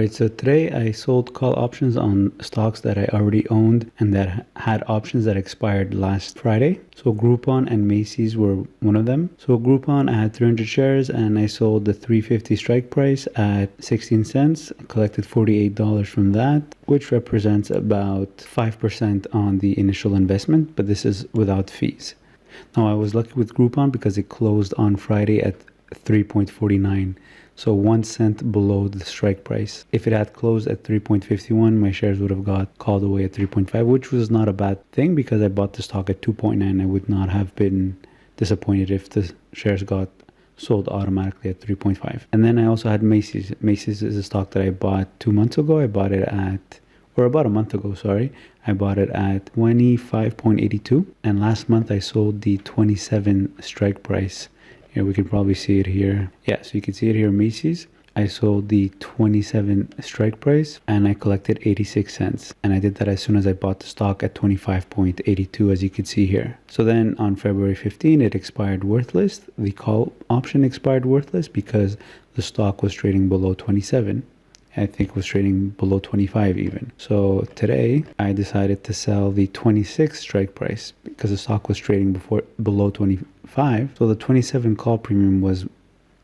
Alright, so today I sold call options on stocks that I already owned and that had options that expired last Friday. So Groupon and Macy's were one of them. So Groupon, I had 300 shares and I sold the 350 strike price at 16 cents. I collected $48 from that, which represents about 5% on the initial investment, but this is without fees. Now I was lucky with Groupon because it closed on Friday at 3.49. So 1 cent below the strike price. If it had closed at 3.51, my shares would have got called away at 3.5, which was not a bad thing because I bought the stock at 2.9. I would not have been disappointed if the shares got sold automatically at 3.5. And then I also had Macy's. Macy's is a stock that I bought 2 months ago. I bought it at, or about a month ago, sorry. I bought it at 25.82. And last month I sold the 27 strike price. Here, we can probably see it here. Yeah, so you can see it here, Macy's. I sold the 27 strike price and I collected 86 cents. And I did that as soon as I bought the stock at 25.82, as you can see here. So then on February 15, it expired worthless. The call option expired worthless because the stock was trading below 27. I think it was trading below 25 even. So today I decided to sell the 26 strike price because the stock was trading below 25. So the 27 call premium was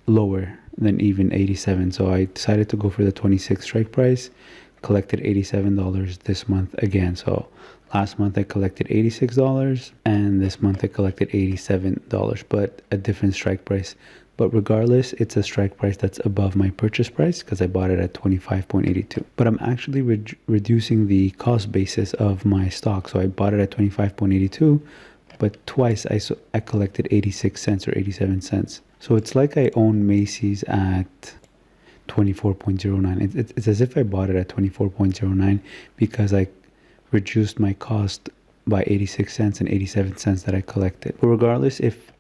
lower than even 87. So I decided to go for the 26 strike price, collected $87 this month again. So last month I collected $86 and this month I collected $87, but a different strike price. But regardless, it's a strike price that's above my purchase price because I bought it at 25.82. But I'm actually reducing the cost basis of my stock. So I bought it at 25.82, but twice I collected 86 cents or 87 cents. So it's like I own Macy's at 24.09. It's as if I bought it at 24.09 because I reduced my cost by 86 cents and 87 cents that I collected. But regardless, if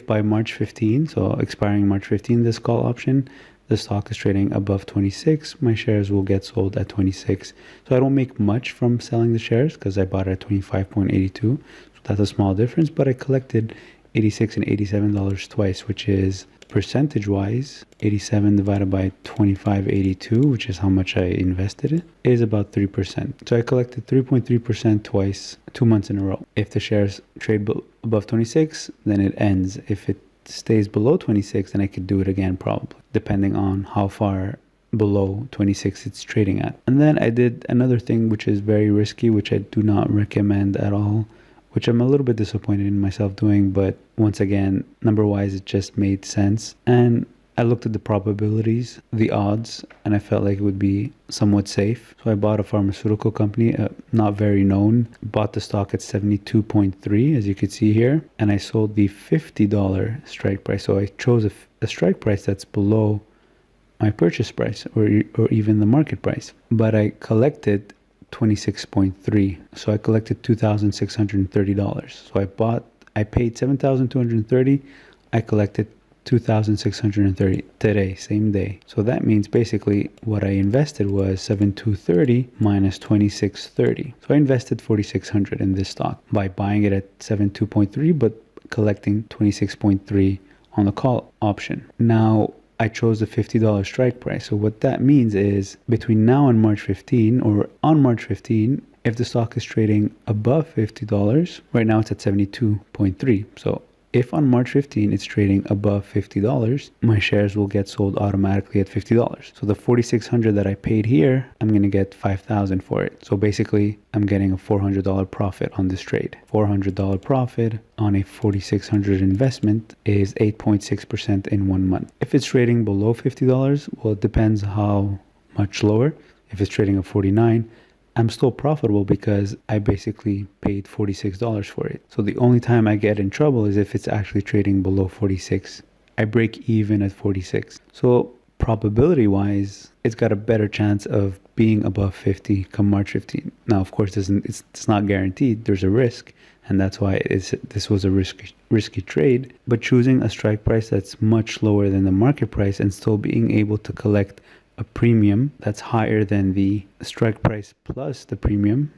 by March 15, so expiring March 15, this call option, the stock is trading above 26, my shares will get sold at 26. So I don't make much from selling the shares because I bought it at 25.82. So that's a small difference, but I collected 86 and $87 twice, which is percentage-wise, 87 divided by 25.82, which is how much I invested in, is about 3%. So I collected 3.3% twice, 2 months in a row. If the shares trade above 26, then it ends. If it stays below 26, then I could do it again probably, depending on how far below 26 it's trading at. And then I did another thing which is very risky, which I do not recommend at all, which I'm a little bit disappointed in myself doing, but once again, number-wise, it just made sense. And I looked at the probabilities, the odds, and I felt like it would be somewhat safe. So I bought a pharmaceutical company, not very known, bought the stock at 72.3, as you can see here, and I sold the $50 strike price. So I chose a strike price that's below my purchase price or even the market price. But I collected 26.3. So I collected $2,630. So I paid $7,230. I collected $2,630 today, same day. So that means basically what I invested was $7,230 minus $2,630. So I invested $4,600 in this stock by buying it at 72.3, but collecting 26.3 on the call option. Now I chose the $50 strike price. So what that means is between now and March 15, or on March 15, if the stock is trading above $50, right now it's at 72.3. So if on March 15 it's trading above $50, my shares will get sold automatically at $50. So the $4,600 that I paid here, I'm going to get $5,000 for it. So basically, I'm getting a $400 profit on this trade. $400 profit on a $4,600 investment is 8.6% in 1 month. If it's trading below $50, well, it depends how much lower. If it's trading at 49, I'm still profitable because I basically paid $46 for it. So the only time I get in trouble is if it's actually trading below 46. I break even at 46. So probability wise, it's got a better chance of being above 50 come March 15. Now, of course, it's not guaranteed. There's a risk. And that's why this was a risky trade. But choosing a strike price that's much lower than the market price and still being able to collect a premium that's higher than the strike price plus the premium,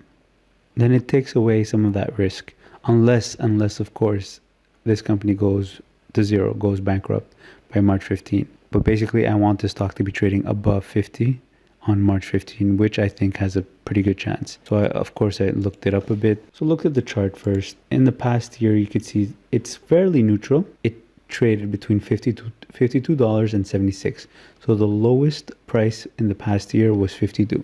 then it takes away some of that risk. Unless of course, this company goes to zero, goes bankrupt by March 15. But basically, I want the stock to be trading above 50 on March 15, which I think has a pretty good chance. So of course I looked it up a bit. So looked at the chart first. In the past year, you could see it's fairly neutral. It traded between $52.76. So the lowest price in the past year was 52,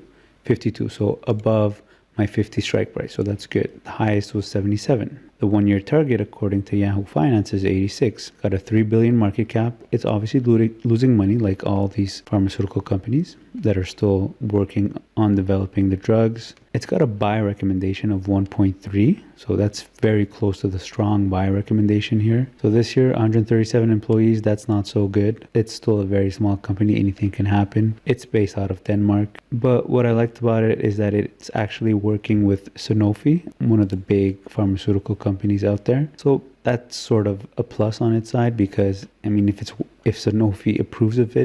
so above my 50 strike price, so that's good. The highest was 77. The 1-year target, according to Yahoo Finance, is 86. Got a 3 billion market cap. It's obviously losing money, like all these pharmaceutical companies that are still working on developing the drugs. It's got a buy recommendation of 1.3, so that's very close to the strong buy recommendation here. So this year, 137 employees, that's not so good. It's still a very small company, anything can happen. It's based out of Denmark. But what I liked about it is that it's actually working with Sanofi, one of the big pharmaceutical companies out there. So that's sort of a plus on its side, because I mean, if Sanofi approves of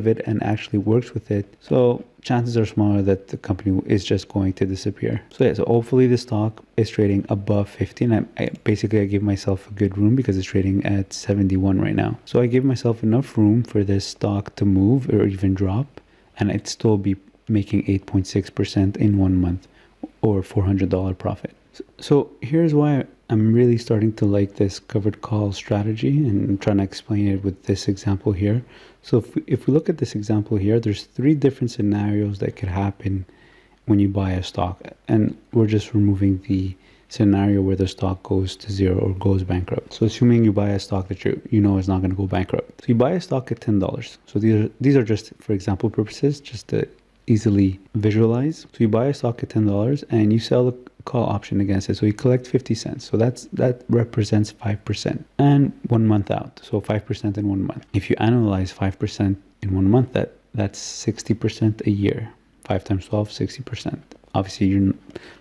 it and actually works with it, so chances are smaller that the company is just going to disappear. So yeah, so hopefully the stock is trading above 50, and I give myself a good room because it's trading at 71 right now. So I give myself enough room for this stock to move or even drop, and it'd still be making 8.6% in 1 month, or $400 profit. So here's why I'm really starting to like this covered call strategy, and I'm trying to explain it with this example here. So if we look at this example here, there's 3 different scenarios that could happen when you buy a stock, and we're just removing the scenario where the stock goes to zero or goes bankrupt. So assuming you buy a stock that you know is not going to go bankrupt. So you buy a stock at $10. So these are just for example purposes, just to easily visualize. So you buy a stock at $10 and you sell the call option against it. So you collect 50 cents. So that represents 5% and 1 month out. So 5% in 1 month. If you analyze 5% in 1 month, that's 60% a year. 5 times 12, 60%. Obviously, you're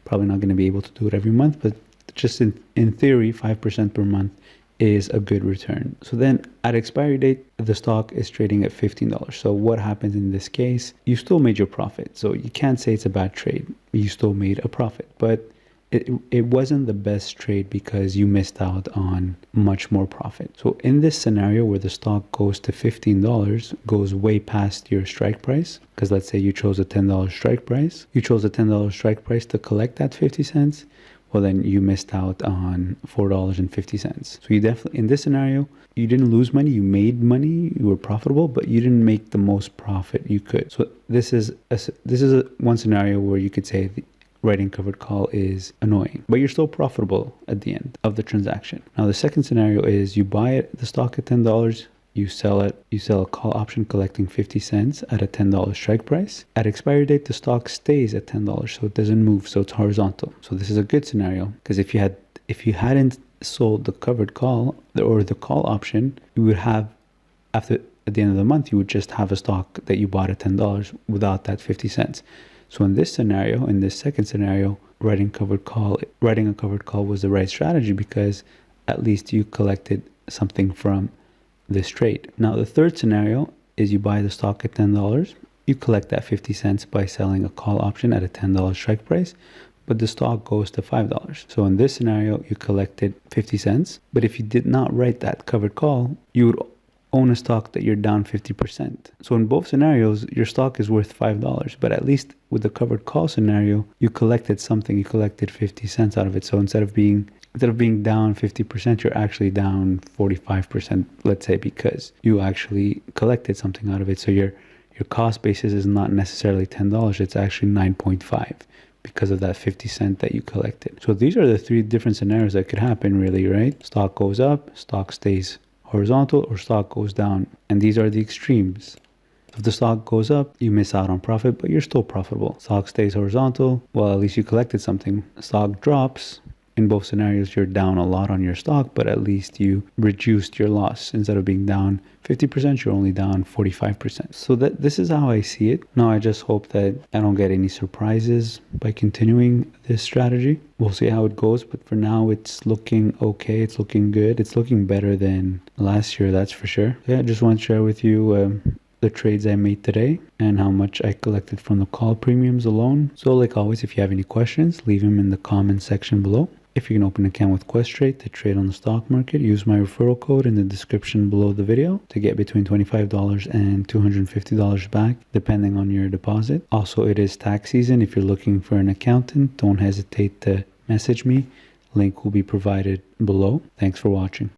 probably not going to be able to do it every month, but just in theory, 5% per month is a good return. So then at expiry date, the stock is trading at $15. So what happens in this case? You still made your profit. So you can't say it's a bad trade. You still made a profit, but it wasn't the best trade because you missed out on much more profit. So in this scenario where the stock goes to $15, goes way past your strike price, because let's say you chose a $10 strike price, you chose a $10 strike price to collect that 50 cents, well then you missed out on $4.50. So you definitely, in this scenario, you didn't lose money, you made money, you were profitable, but you didn't make the most profit you could. So this is one scenario where you could say writing covered call is annoying, but you're still profitable at the end of the transaction. Now the second scenario is you buy the stock at $10, you sell a call option collecting 50 cents at a $10 strike price. At expiry date, the stock stays at $10, so it doesn't move, so it's horizontal. So this is a good scenario, because if you hadn't sold the covered call or the call option, you would have, at the end of the month, you would just have a stock that you bought at $10 without that 50 cents. So in this scenario, in this second scenario, writing a covered call was the right strategy, because at least you collected something from this trade. Now the third scenario is you buy the stock at $10, you collect that 50 cents by selling a call option at a $10 strike price, but the stock goes to $5. So in this scenario, you collected 50 cents, but if you did not write that covered call, you would own a stock that you're down 50%. So in both scenarios, your stock is worth $5, but at least with the covered call scenario, you collected something, you collected 50 cents out of it. So instead of being down 50%, you're actually down 45%, let's say, because you actually collected something out of it. So your cost basis is not necessarily $10, it's actually 9.5 because of that 50 cent that you collected. So these are the 3 different scenarios that could happen, really, right? Stock goes up, stock stays horizontal, or stock goes down. And these are the extremes. If the stock goes up, you miss out on profit, but you're still profitable. Stock stays horizontal, well, at least you collected something. Stock drops. In both scenarios, you're down a lot on your stock, but at least you reduced your loss. Instead of being down 50%, you're only down 45%. So this is how I see it. Now, I just hope that I don't get any surprises by continuing this strategy. We'll see how it goes, but for now, it's looking okay. It's looking good. It's looking better than last year, that's for sure. Yeah, I just want to share with you the trades I made today and how much I collected from the call premiums alone. So like always, if you have any questions, leave them in the comment section below. If you can open an account with Questrade to trade on the stock market, use my referral code in the description below the video to get between $25 and $250 back, depending on your deposit. Also, it is tax season. If you're looking for an accountant, don't hesitate to message me. Link will be provided below. Thanks for watching.